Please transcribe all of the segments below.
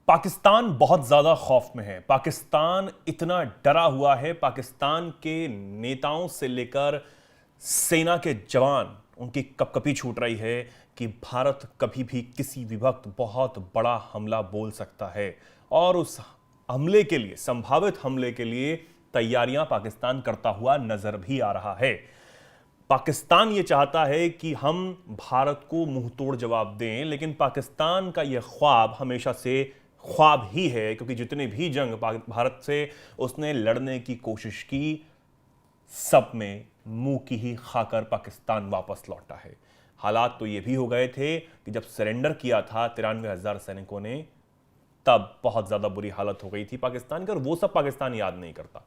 पाकिस्तान बहुत ज्यादा खौफ में है। पाकिस्तान इतना डरा हुआ है। पाकिस्तान के नेताओं से लेकर सेना के जवान, उनकी कपकपी छूट रही है कि भारत कभी भी किसी भी वक्त बहुत बड़ा हमला बोल सकता है और उस हमले के लिए, संभावित हमले के लिए तैयारियां पाकिस्तान करता हुआ नजर भी आ रहा है। पाकिस्तान यह चाहता है कि हम भारत को मुंह तोड़ जवाब दें, लेकिन पाकिस्तान का यह ख्वाब हमेशा से ख्वाब ही है, क्योंकि जितने भी जंग भारत से उसने लड़ने की कोशिश की, सब में मुंह की ही खाकर पाकिस्तान वापस लौटा है। हालात तो ये भी हो गए थे कि जब सरेंडर किया था 93,000 सैनिकों ने, तब बहुत ज्यादा बुरी हालत हो गई थी पाकिस्तान की, और वो सब पाकिस्तान याद नहीं करता।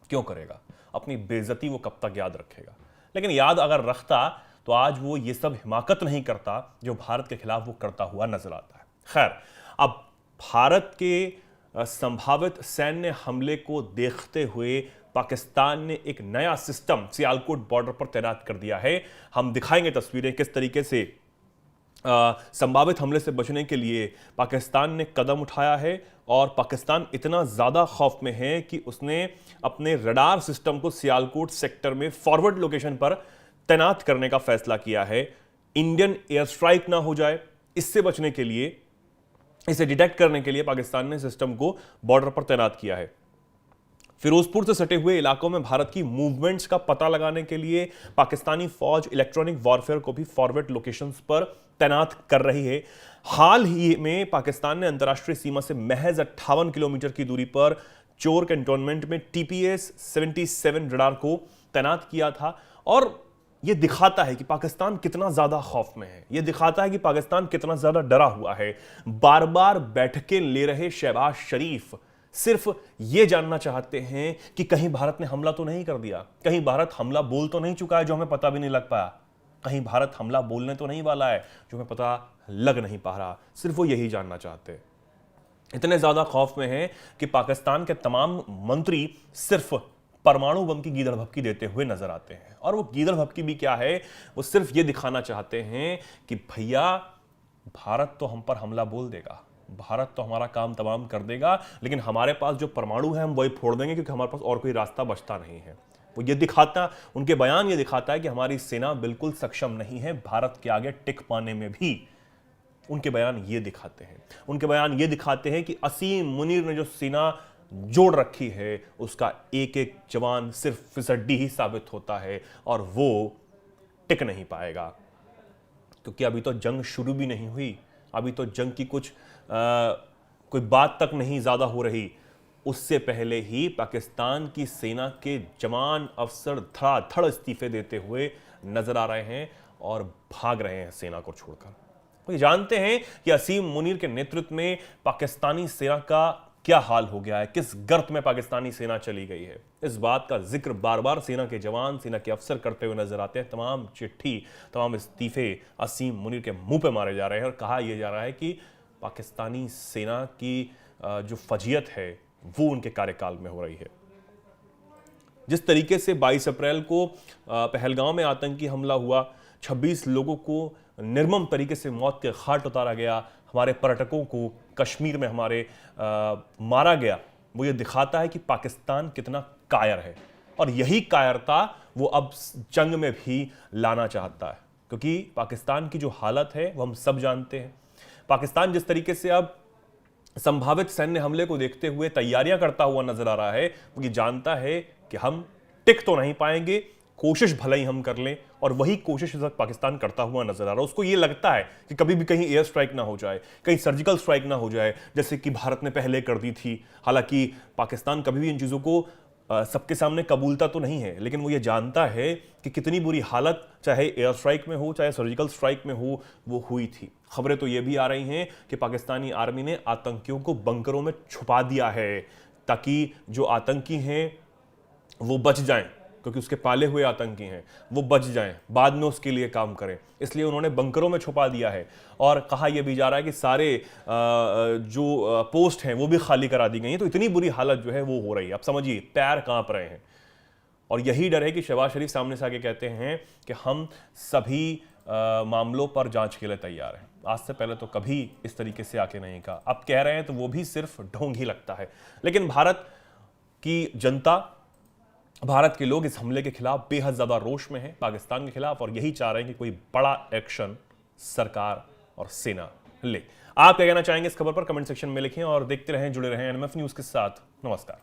क्यों करेगा? अपनी बेइज्जती वो कब तक याद रखेगा? लेकिन याद अगर रखता तो आज वो ये सब हिमाकत नहीं करता जो भारत के खिलाफ वो करता हुआ नजर आता है। खैर, अब भारत के संभावित सैन्य हमले को देखते हुए पाकिस्तान ने एक नया सिस्टम सियालकोट बॉर्डर पर तैनात कर दिया है। हम दिखाएंगे तस्वीरें किस तरीके से संभावित हमले से बचने के लिए पाकिस्तान ने कदम उठाया है, और पाकिस्तान इतना ज़्यादा खौफ में है कि उसने अपने रडार सिस्टम को सियालकोट सेक्टर में फॉरवर्ड लोकेशन पर तैनात करने का फैसला किया है। इंडियन एयर स्ट्राइक ना हो जाए, इससे बचने के लिए, इसे डिटेक्ट करने के लिए पाकिस्तान ने सिस्टम को बॉर्डर पर तैनात किया है। फिरोजपुर से सटे हुए इलाकों में भारत की मूवमेंट्स का पता लगाने के लिए पाकिस्तानी फौज इलेक्ट्रॉनिक वॉरफेयर को भी फॉरवर्ड लोकेशंस पर तैनात कर रही है। हाल ही में पाकिस्तान ने अंतर्राष्ट्रीय सीमा से महज 58 किलोमीटर की दूरी पर चोर कैंटोनमेंट में TPS 77 रडार को तैनात किया था, और यह दिखाता है कि पाकिस्तान कितना ज्यादा खौफ में है। यह दिखाता है कि पाकिस्तान कितना ज्यादा डरा हुआ है। बार बार बैठकें ले रहे शहबाज शरीफ सिर्फ यह जानना चाहते हैं कि कहीं भारत ने हमला तो नहीं कर दिया, कहीं भारत हमला बोल तो नहीं चुका है जो हमें पता भी नहीं लग पाया, कहीं भारत हमला बोलने तो नहीं वाला है जो हमें पता लग नहीं पा रहा। सिर्फ वो यही जानना चाहते हैं। इतने ज्यादा खौफ में हैं कि पाकिस्तान के तमाम मंत्री सिर्फ परमाणु बम की गीदड़ भभकी देते हुए नजर आते हैं। और वो गीदड़ भभकी भी क्या है, वो सिर्फ ये दिखाना चाहते हैं कि भैया भारत तो हम पर हमला बोल देगा, भारत तो हमारा काम तमाम कर देगा, लेकिन हमारे पास जो परमाणु है हम वही फोड़ देंगे, क्योंकि हमारे पास और कोई रास्ता बचता नहीं है। वो ये दिखाता, उनके बयान ये दिखाता है कि हमारी सेना बिल्कुल सक्षम नहीं है भारत के आगे टिक पाने में भी। उनके बयान ये दिखाते हैं, उनके बयान ये दिखाते हैं कि असीम मुनीर ने जो सेना जोड़ रखी है, उसका एक एक जवान सिर्फ फिसड्डी ही साबित होता है और वो टिक नहीं पाएगा, क्योंकि अभी तो जंग शुरू भी नहीं हुई, अभी तो जंग की कोई बात तक नहीं ज्यादा हो रही। उससे पहले ही पाकिस्तान की सेना के जवान अफसर धड़ाधड़ इस्तीफे देते हुए नजर आ रहे हैं और भाग रहे हैं सेना को छोड़कर। वो जानते हैं कि असीम मुनीर के नेतृत्व में पाकिस्तानी सेना का क्या हाल हो गया है, किस गर्त में पाकिस्तानी सेना चली गई है। इस बात का जिक्र बार बार सेना के जवान, सेना के अफसर करते हुए नजर आते हैं। तमाम चिट्ठी, तमाम इस्तीफे असीम मुनीर के मुंह पे मारे जा रहे हैं और कहा यह जा रहा है कि पाकिस्तानी सेना की जो फजीयत है वो उनके कार्यकाल में हो रही है। जिस तरीके से 22 अप्रैल को पहलगांव में आतंकी हमला हुआ, 26 लोगों को निर्मम तरीके से मौत के घाट उतारा गया, हमारे पर्यटकों को कश्मीर में हमारे मारा गया, वो ये दिखाता है कि पाकिस्तान कितना कायर है। और यही कायरता वो अब जंग में भी लाना चाहता है, क्योंकि पाकिस्तान की जो हालत है वो हम सब जानते हैं। पाकिस्तान जिस तरीके से अब संभावित सैन्य हमले को देखते हुए तैयारियां करता हुआ नजर आ रहा है, वो ये जानता है कि हम टिक तो नहीं पाएंगे, कोशिश भले ही हम कर लें, और वही कोशिश इस वक्त पाकिस्तान करता हुआ नजर आ रहा है। उसको ये लगता है कि कभी भी कहीं एयर स्ट्राइक ना हो जाए, कहीं सर्जिकल स्ट्राइक ना हो जाए, जैसे कि भारत ने पहले कर दी थी। हालांकि पाकिस्तान कभी भी इन चीजों को सबके सामने कबूलता तो नहीं है, लेकिन वो ये जानता है कि कितनी बुरी हालत चाहे एयर स्ट्राइक में हो, चाहे सर्जिकल स्ट्राइक में हो, वो हुई थी। खबरें तो ये भी आ रही हैं कि पाकिस्तानी आर्मी ने आतंकियों को बंकरों में छुपा दिया है, ताकि जो आतंकी हैं वो बच जाएं, क्योंकि उसके पाले हुए आतंकी हैं, वो बच जाएं, बाद में उसके लिए काम करें। इसलिए उन्होंने बंकरों में छुपा दिया है। और कहा यह भी जा रहा है कि सारे जो पोस्ट हैं वो भी खाली करा दी गई हैं। तो इतनी बुरी हालत जो है वो हो रही है। आप समझिए, पैर कांप रहे हैं। और यही डर है कि शहबाज शरीफ सामने से आके कहते हैं कि हम सभी मामलों पर जांच के लिए तैयार है। आज से पहले तो कभी इस तरीके से आके नहीं कहा, अब कह रहे हैं तो वो भी सिर्फ ढोंग ही लगता है। लेकिन भारत की जनता, भारत के लोग इस हमले के खिलाफ बेहद ज्यादा रोष में है, पाकिस्तान के खिलाफ, और यही चाह रहे हैं कि कोई बड़ा एक्शन सरकार और सेना ले। आप क्या कहना चाहेंगे इस खबर पर? कमेंट सेक्शन में लिखें और देखते रहें, जुड़े रहें एनएमएफ न्यूज के साथ। नमस्कार।